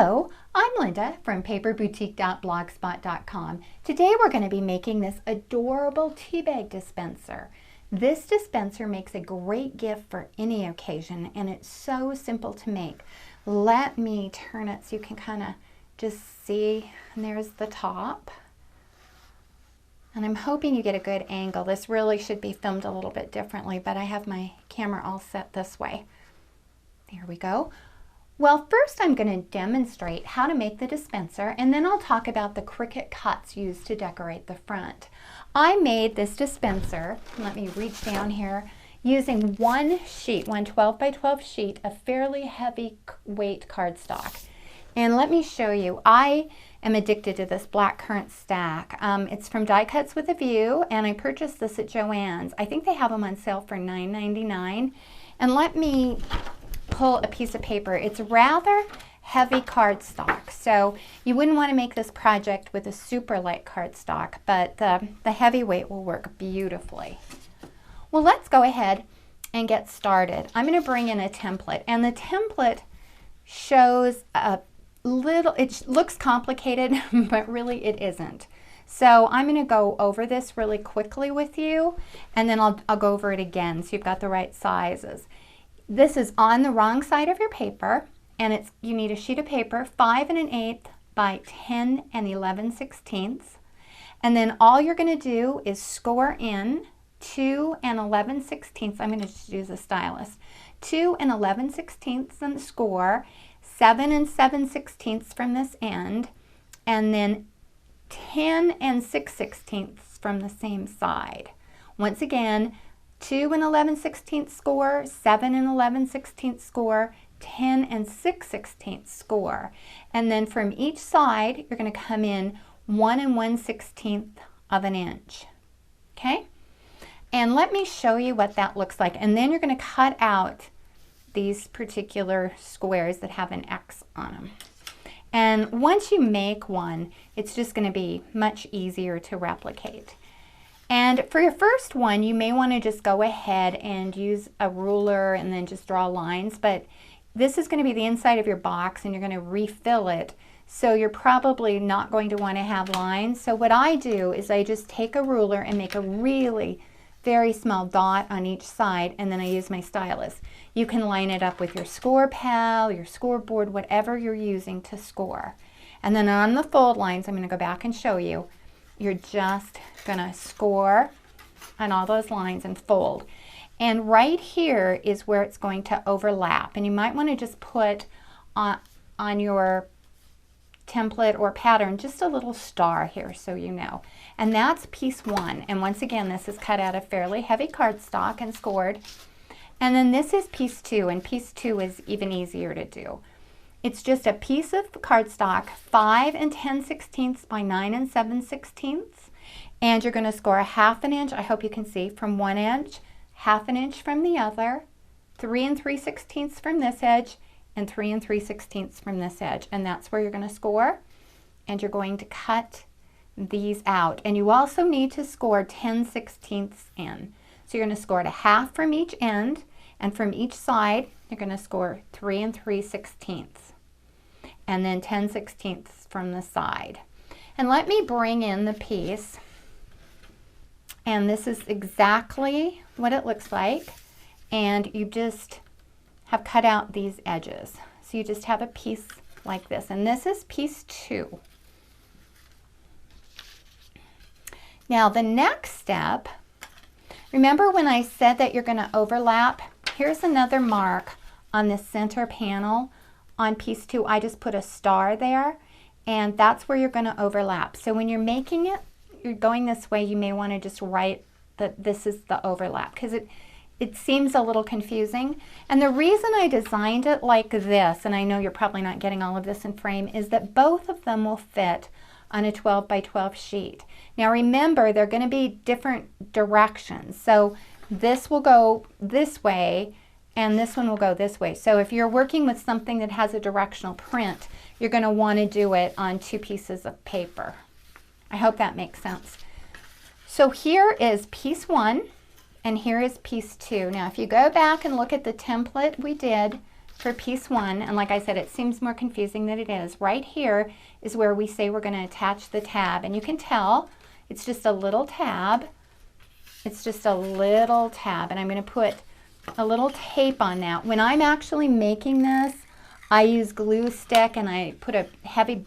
Hello, I'm Linda from paperboutique.blogspot.com. Today we're going to be making this adorable tea bag dispenser. This dispenser makes a great gift for any occasion, and it's so simple to make. Let me turn it so you can kind of just see. And there's the top. And I'm hoping you get a good angle. This really should be filmed a little bit differently, but I have my camera all set this way. There we go. Well, first I'm going to demonstrate how to make the dispenser, and then I'll talk about the cricket cuts used to decorate the front. I made this dispenser, let me reach down here, using one sheet, one 12 by 12 sheet of fairly heavy weight cardstock. And let me show you, I am addicted to this black currant stack. It's from Die Cuts with a View, and I purchased this at Joann's. I think they have them on sale for $9.99. And let me pull a piece of paper. It's rather heavy cardstock, so you wouldn't want to make this project with a super light cardstock, but the heavy weight will work beautifully. Well, let's go ahead and get started. I'm going to bring in a template, and the template shows a little, it looks complicated, but really it isn't. So I'm going to go over this really quickly with you, and then I'll go over it again so you've got the right sizes. This is on the wrong side of your paper, and you need a sheet of paper 5 1/8 by 10 11/16, and then all you're going to do is score in 2 11/16. I'm going to just use a stylus. 2 11/16 and score, 7 7/16 from this end, and then 10 6/16 from the same side. Once again, 2 11/16 score, 7 11/16 score, 10 6/16 score. And then from each side, you're going to come in 1 1/16 of an inch. Okay? And let me show you what that looks like. And then you're going to cut out these particular squares that have an X on them. And once you make one, it's just going to be much easier to replicate. And for your first one, you may want to just go ahead and use a ruler and then just draw lines, but this is going to be the inside of your box and you're going to refill it, so you're probably not going to want to have lines. So what I do is I just take a ruler and make a really very small dot on each side, and then I use my stylus. You can line it up with your score pal, your scoreboard, whatever you're using to score. And then on the fold lines, I'm going to go back and show you, you're just going to score on all those lines and fold. And right here is where it's going to overlap. And you might want to just put on your template or pattern just a little star here so you know. And that's piece 1. And once again, this is cut out of fairly heavy cardstock and scored. And then this is piece 2, and piece 2 is even easier to do. It's just a piece of cardstock, 5 10/16 by 9 7/16, and you're going to score a 1/2 inch, I hope you can see, from one edge, 1/2 inch from the other, 3 3/16 from this edge, and 3 3/16 from this edge. And that's where you're going to score, and you're going to cut these out. And you also need to score 10/16 in. So you're going to score it a 1/2 from each end, and from each side, you're going to score 3 3/16. And then 10/16 from the side. And let me bring in the piece, and this is exactly what it looks like, and you just have cut out these edges. So you just have a piece like this, and this is piece 2. Now the next step, remember when I said that you're going to overlap? Here's another mark on the center panel. On piece 2, I just put a star there, and that's where you're going to overlap. So when you're making it, you're going this way, you may want to just write that this is the overlap, because it seems a little confusing. And the reason I designed it like this, and I know you're probably not getting all of this in frame, is that both of them will fit on a 12 by 12 sheet. Now remember, they're going to be different directions. So this will go this way, and this one will go this way. So if you're working with something that has a directional print, you're going to want to do it on 2 pieces of paper. I hope that makes sense. So here is piece 1, and here is piece 2. Now if you go back and look at the template we did for piece 1, and like I said, it seems more confusing than it is. Right here is where we say we're going to attach the tab, and you can tell it's just a little tab. It's just a little tab, and I'm going to put a little tape on that. When I'm actually making this, I use glue stick, and I put a heavy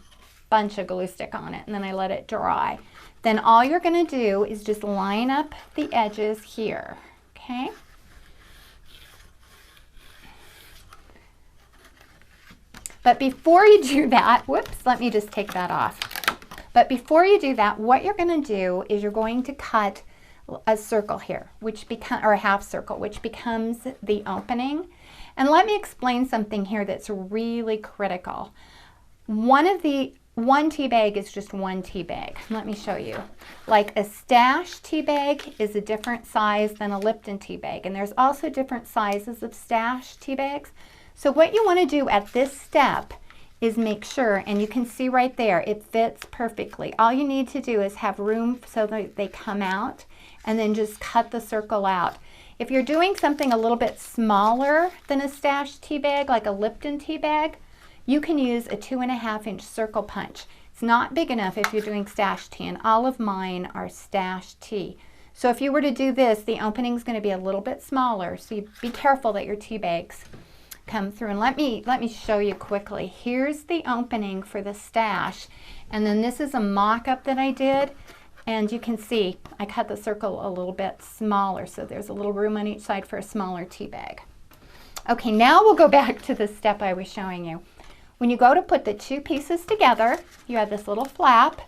bunch of glue stick on it, and then I let it dry. Then all you're going to do is just line up the edges here, okay? But before you do that, whoops, let me just take that off. But before you do that, what you're going to do is you're going to cut a circle here, or a half circle, which becomes the opening. And let me explain something here that's really critical. One tea bag is just one tea bag. Let me show you. Like a Stash tea bag is a different size than a Lipton tea bag, and there's also different sizes of Stash tea bags. So what you want to do at this step is make sure, and you can see right there, it fits perfectly. All you need to do is have room so that they come out, and then just cut the circle out. If you're doing something a little bit smaller than a Stash tea bag, like a Lipton tea bag, you can use a 2.5-inch circle punch. It's not big enough if you're doing Stash tea, and all of mine are Stash tea. So if you were to do this, the opening is going to be a little bit smaller, so you be careful that your tea bags come through. And let me show you quickly. Here's the opening for the Stash, and then this is a mock-up that I did, and you can see I cut the circle a little bit smaller, so there's a little room on each side for a smaller tea bag. Okay, now we'll go back to the step I was showing you. When you go to put the two pieces together, you have this little flap,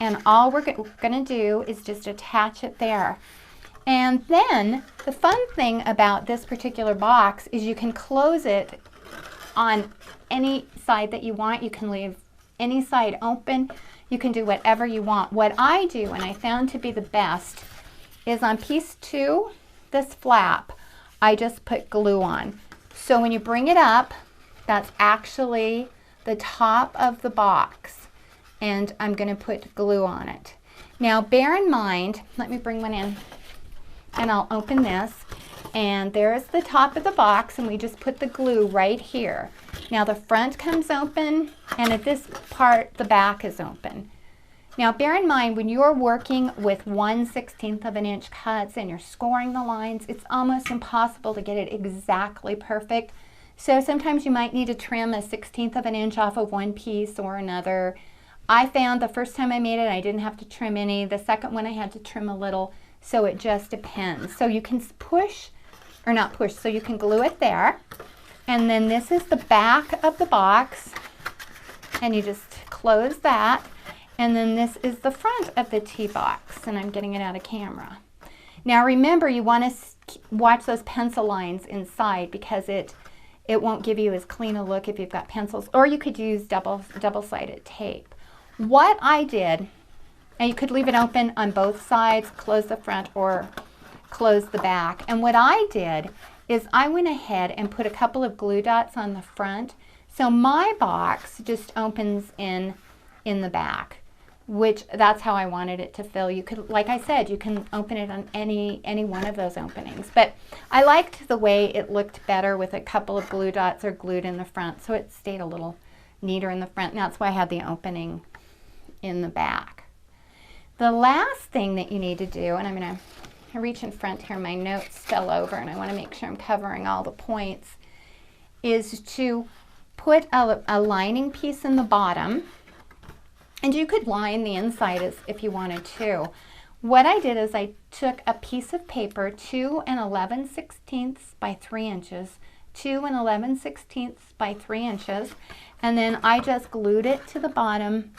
and all we're going to do is just attach it there. And then the fun thing about this particular box is you can close it on any side that you want. You can leave any side open. You can do whatever you want. What I do, and I found to be the best, is on piece 2, this flap, I just put glue on. So when you bring it up, that's actually the top of the box, and I'm going to put glue on it. Now bear in mind, let me bring one in, and I'll open this, and there's the top of the box, and we just put the glue right here. Now the front comes open, and at this part the back is open. Now bear in mind, when you're working with 1/16 of an inch cuts and you're scoring the lines, it's almost impossible to get it exactly perfect. So sometimes you might need to trim 1/16 of an inch off of one piece or another. I found the first time I made it, I didn't have to trim any. The second one I had to trim a little. So it just depends. So you can push, or not push, so you can glue it there. And then this is the back of the box, and you just close that. And then this is the front of the tea box, and I'm getting it out of camera. Now remember, you want to watch those pencil lines inside, because it won't give you as clean a look if you've got pencils, or you could use double-sided tape. What I did, and you could leave it open on both sides, close the front or close the back. And what I did is I went ahead and put a couple of glue dots on the front. So my box just opens in the back, which that's how I wanted it to fill. You could, like I said, you can open it on any one of those openings. But I liked the way it looked better with a couple of glue dots are glued in the front, so it stayed a little neater in the front. And that's why I had the opening in the back. The last thing that you need to do, and I'm going to reach in front here, my notes fell over and I want to make sure I'm covering all the points, is to put a lining piece in the bottom, and you could line the inside if you wanted to. What I did is I took a piece of paper, 2 11/16 by 3 inches, 2 11/16 by 3 inches, and then I just glued it to the bottom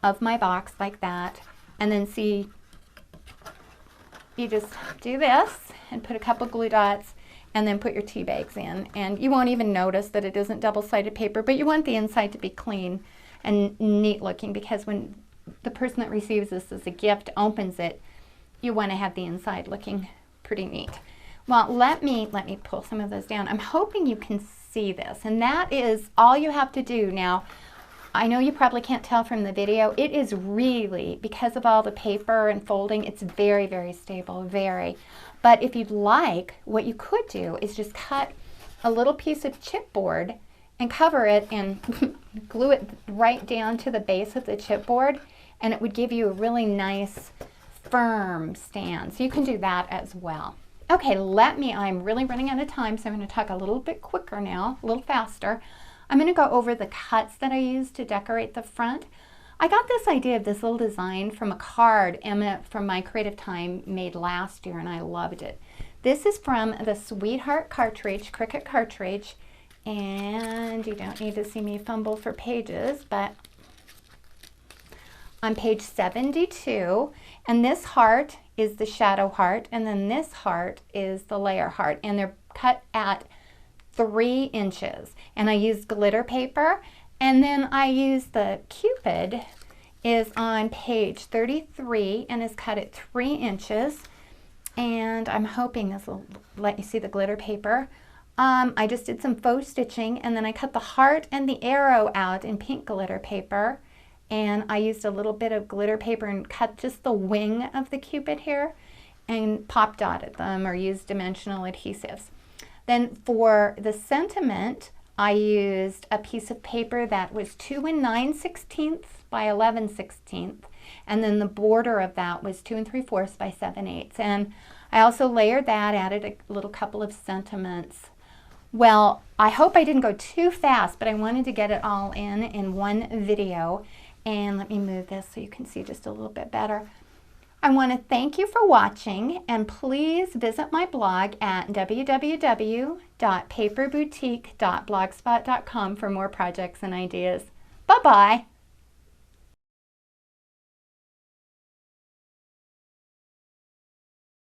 of my box like that. And then see, you just do this and put a couple glue dots and then put your tea bags in. And you won't even notice that it isn't double-sided paper, but you want the inside to be clean and neat looking, because when the person that receives this as a gift opens it, you want to have the inside looking pretty neat. Well, let me pull some of those down. I'm hoping you can see this, and that is all you have to do. Now, I know you probably can't tell from the video, it is really, because of all the paper and folding, it's very, very stable, very. But if you'd like, what you could do is just cut a little piece of chipboard and cover it and glue it right down to the base of the chipboard, and it would give you a really nice firm stand. So you can do that as well. Okay, I'm really running out of time, so I'm going to talk a little bit quicker now, a little faster. I'm going to go over the cuts that I used to decorate the front. I got this idea of this little design from a card Emma from My Creative Time made last year, and I loved it. This is from the Sweetheart cartridge, Cricut cartridge, and you don't need to see me fumble for pages, but on page 72, and this heart is the shadow heart, and then this heart is the layer heart, and they're cut at 3 inches. And I used glitter paper, and then I used the Cupid is on page 33 and is cut at 3 inches. And I'm hoping this will let you see the glitter paper. I just did some faux stitching, and then I cut the heart and the arrow out in pink glitter paper. And I used a little bit of glitter paper and cut just the wing of the Cupid here and pop dotted them or used dimensional adhesives. Then for the sentiment, I used a piece of paper that was 2 9/16 by 11/16, and then the border of that was 2 3/4 by 7/8. And I also layered that, added a little couple of sentiments. Well, I hope I didn't go too fast, but I wanted to get it all in one video. And let me move this so you can see just a little bit better. I want to thank you for watching, and please visit my blog at www.paperboutique.blogspot.com for more projects and ideas. Bye-bye.